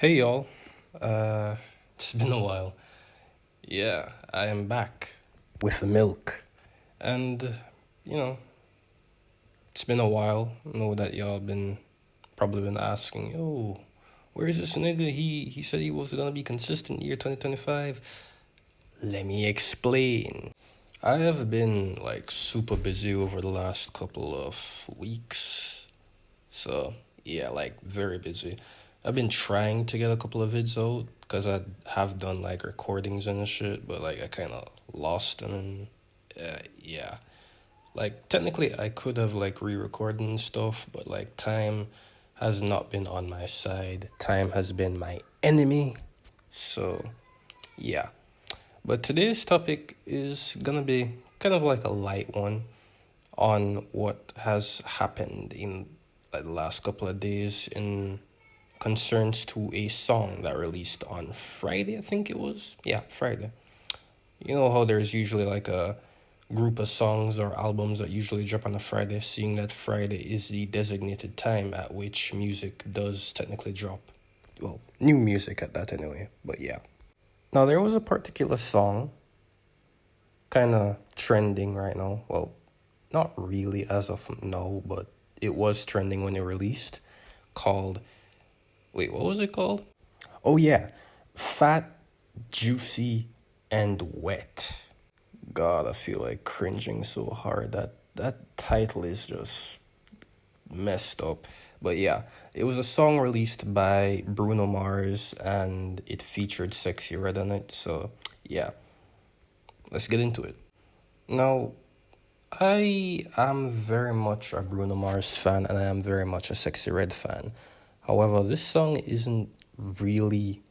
Hey y'all, uh, it's been a while. Yeah, I am back with the milk, and you know, it's been a while. I know that y'all been probably been asking, yo, where's this nigga? He said he was gonna be consistent year 2025. Let me explain. I have been like super busy over the last couple of weeks. So, yeah, like very busy. I've been trying to get a couple of vids out because I have done like recordings and shit, but like I kind of lost them and yeah. Like technically I could have like re-recorded and stuff, but like time has not been on my side. Time has been my enemy. So, yeah. But today's topic is gonna be kind of like a light one on what has happened in like the last couple of days in concerns to a song that released on Friday, I think it was. Yeah, Friday. You know how there's usually like a group of songs or albums that usually drop on a Friday, seeing that Friday is the designated time at which music does technically drop. Well, new music at that anyway, but yeah. Now, there was a particular song kind of trending right now. Well, not really as of now, but it was trending when it released. Called, wait, what was it called? Oh yeah, Fat, Juicy, and Wet. God, I feel like cringing so hard. That title is just messed up. But yeah, it was a song released by Bruno Mars and it featured Sexy Red on it. So yeah, let's get into it. Now, I am very much a Bruno Mars fan and I am very much a Sexy Red fan. However, this song isn't really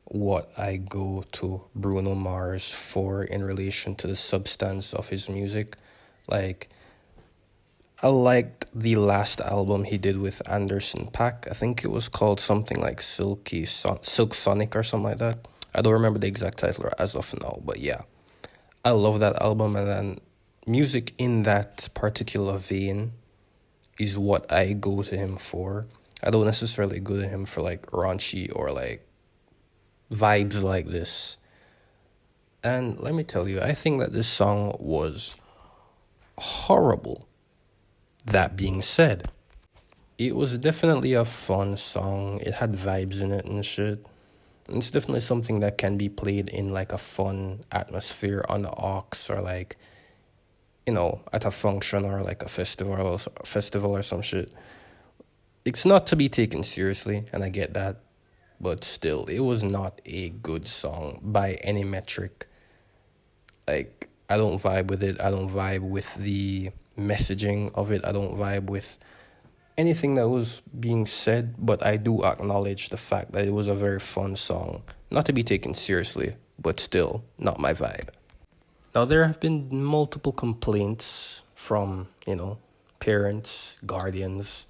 what I go to Bruno Mars for in relation to the substance of his music. Like, I liked the last album he did with Anderson Paak. I think it was called something like Silk Sonic or something like that. I don't remember the exact title as of now, but yeah. I love that album, and then music in that particular vein is what I go to him for. I don't necessarily go to him for like raunchy or like vibes like this. And let me tell you, I think that this song was horrible. That being said, it was definitely a fun song. It had vibes in it and shit. And it's definitely something that can be played in like a fun atmosphere on the aux or like, at a function or like a festival or some shit. It's not to be taken seriously, and I get that, but still, it was not a good song by any metric. Like, I don't vibe with it. I don't vibe with the messaging of it. I don't vibe with anything that was being said, but I do acknowledge the fact that it was a very fun song. Not to be taken seriously, but still not my vibe. Now, there have been multiple complaints from, parents, guardians,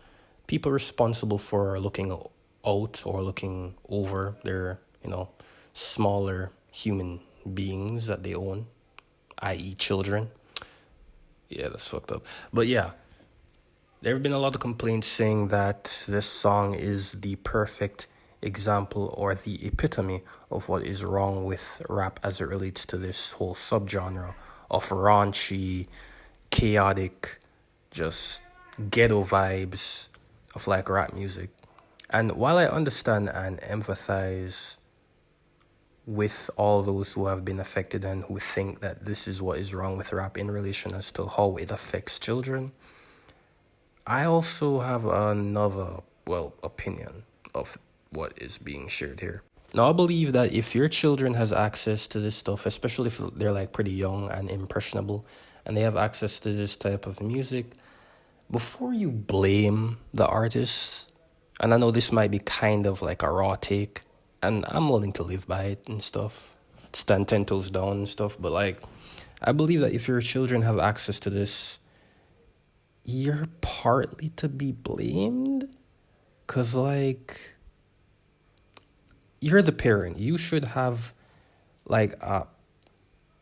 people responsible for looking out or looking over their, smaller human beings that they own, i.e., children. Yeah, that's fucked up. But yeah, there have been a lot of complaints saying that this song is the perfect example or the epitome of what is wrong with rap as it relates to this whole subgenre of raunchy, chaotic, just ghetto vibes of like rap music. And while I understand and empathize with all those who have been affected and who think that this is what is wrong with rap in relation as to how it affects children, I also have another, opinion of what is being shared here. Now, I believe that if your children has access to this stuff, especially if they're like pretty young and impressionable, and they have access to this type of music, before you blame the artist, and I know this might be kind of like a raw take, and I'm willing to live by it and stuff, stand 10 toes down and stuff, but like, I believe that if your children have access to this, you're partly to be blamed, because like, you're the parent. You should have like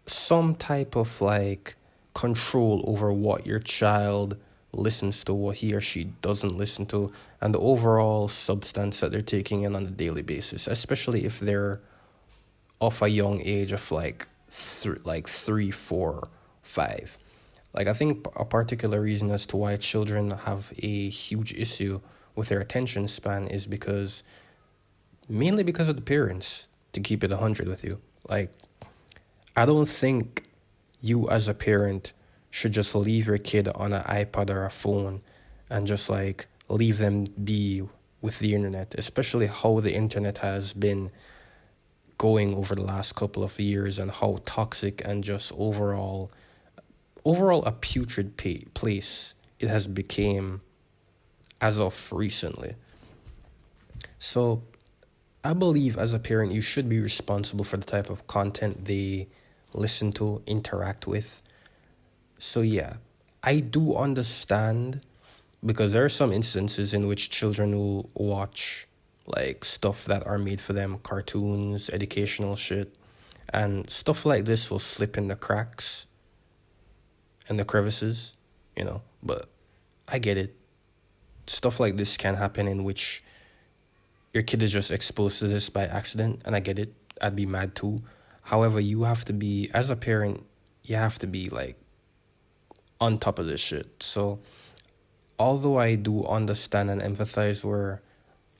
some type of like control over what your child listens to, what he or she doesn't listen to, and the overall substance that they're taking in on a daily basis, especially if they're of a young age of like 3, 4, 5. Like, I think a particular reason as to why children have a huge issue with their attention span is mainly because of the parents, to keep it 100 with you. Like, I don't think you as a parent should just leave your kid on an iPad or a phone and just like leave them be with the internet, especially how the internet has been going over the last couple of years and how toxic and just overall a putrid place it has become as of recently. So I believe as a parent, you should be responsible for the type of content they listen to, interact with. So yeah, I do understand, because there are some instances in which children will watch like stuff that are made for them, cartoons, educational shit, and stuff like this will slip in the cracks and the crevices, but I get it. Stuff like this can happen in which your kid is just exposed to this by accident, and I get it. I'd be mad too. However, you have to be, as a parent, you have to be like on top of this shit. So, although I do understand and empathize where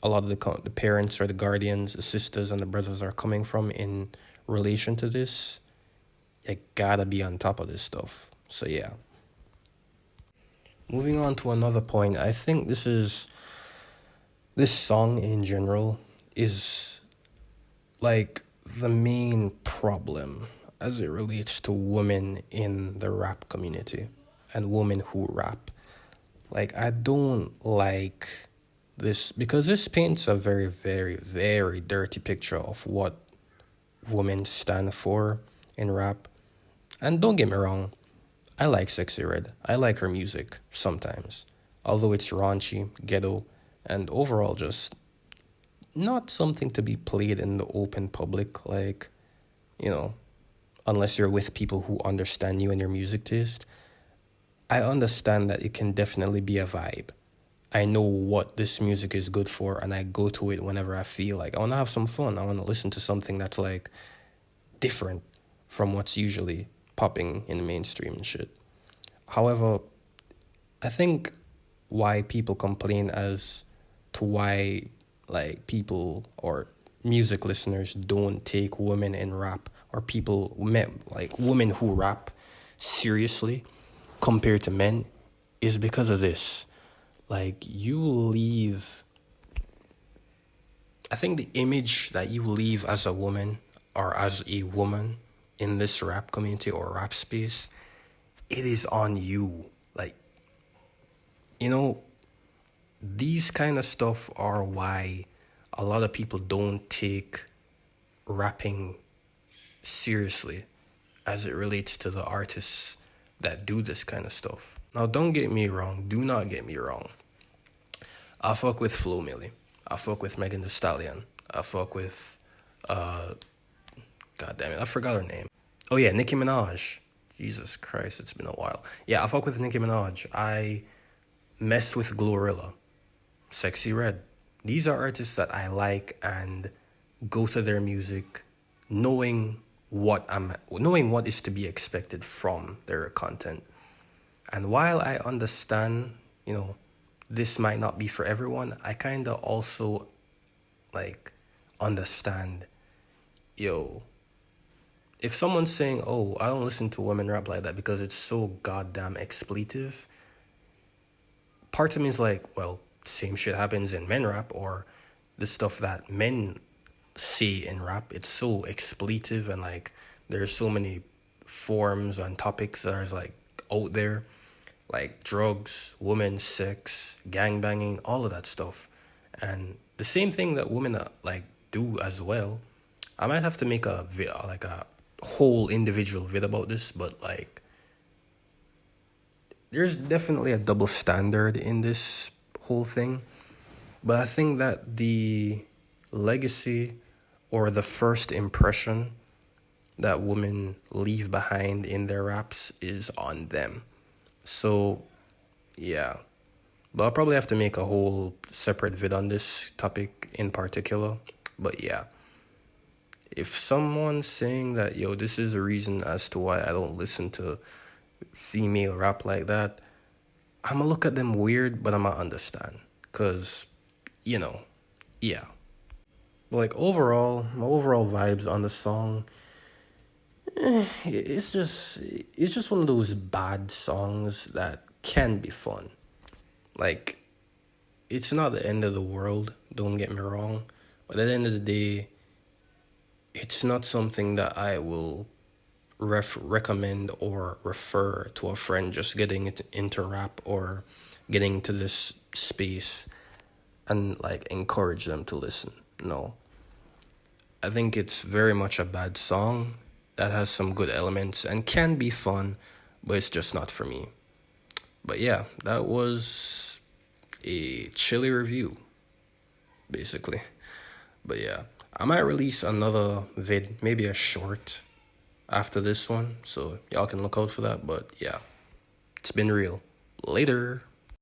a lot of the parents or the guardians, the sisters and the brothers are coming from in relation to this, you gotta be on top of this stuff. So yeah. Moving on to another point, I think this song in general is like the main problem as it relates to women in the rap community and women who rap. Like, I don't like this because this paints a very, very, very dirty picture of what women stand for in rap. And don't get me wrong, I like Sexy Red. I like her music sometimes. Although it's raunchy, ghetto, and overall just not something to be played in the open public, like, unless you're with people who understand you and your music taste. I understand that it can definitely be a vibe. I know what this music is good for, and I go to it whenever I feel like I want to have some fun. I want to listen to something that's like different from what's usually popping in the mainstream and shit. However, I think why people complain as to why like people or music listeners don't take women in rap or like women who rap seriously compared to men is because of this. Like, I think the image that you leave as a woman or as a woman in this rap community or rap space, it is on you. Like, these kind of stuff are why a lot of people don't take rapping seriously as it relates to the artists that do this kind of stuff. Now, don't get me wrong. Do not get me wrong. I fuck with Flo Milli. I fuck with Megan Thee Stallion. I fuck with, God damn it, I forgot her name. Oh yeah, Nicki Minaj. Jesus Christ, it's been a while. Yeah, I fuck with Nicki Minaj. I mess with Glorilla. Sexy Red. These are artists that I like and go to their music knowing what is to be expected from their content. And while I understand, this might not be for everyone, I kind of also like understand, if someone's saying, "Oh, I don't listen to women rap like that because it's so goddamn expletive," part of me is like, well, same shit happens in men rap, or the stuff that men say in rap. It's so expletive, and like there's so many forms and topics that are like out there, like drugs, women, sex, gangbanging, all of that stuff. And the same thing that women like do as well. I might have to make a whole individual vid about this, but like there's definitely a double standard in this whole thing. But I think that the legacy or the first impression that women leave behind in their raps is on them. So Yeah. But I'll probably have to make a whole separate vid on this topic in particular. But yeah, if someone's saying that, yo, this is a reason as to why I don't listen to female rap like that, I'm gonna look at them weird, but I'm gonna understand. Because, you know, yeah. But like overall, my overall vibes on the song, it's just one of those bad songs that can be fun. Like, it's not the end of the world, don't get me wrong. But at the end of the day, it's not something that I will recommend or refer to a friend just getting it into rap or getting to this space and like encourage them to listen. No. I think it's very much a bad song that has some good elements and can be fun, but it's just not for me. But yeah, that was a chilly review, basically. But yeah, I might release another vid, maybe a short after this one, so y'all can look out for that. But yeah, it's been real. Later.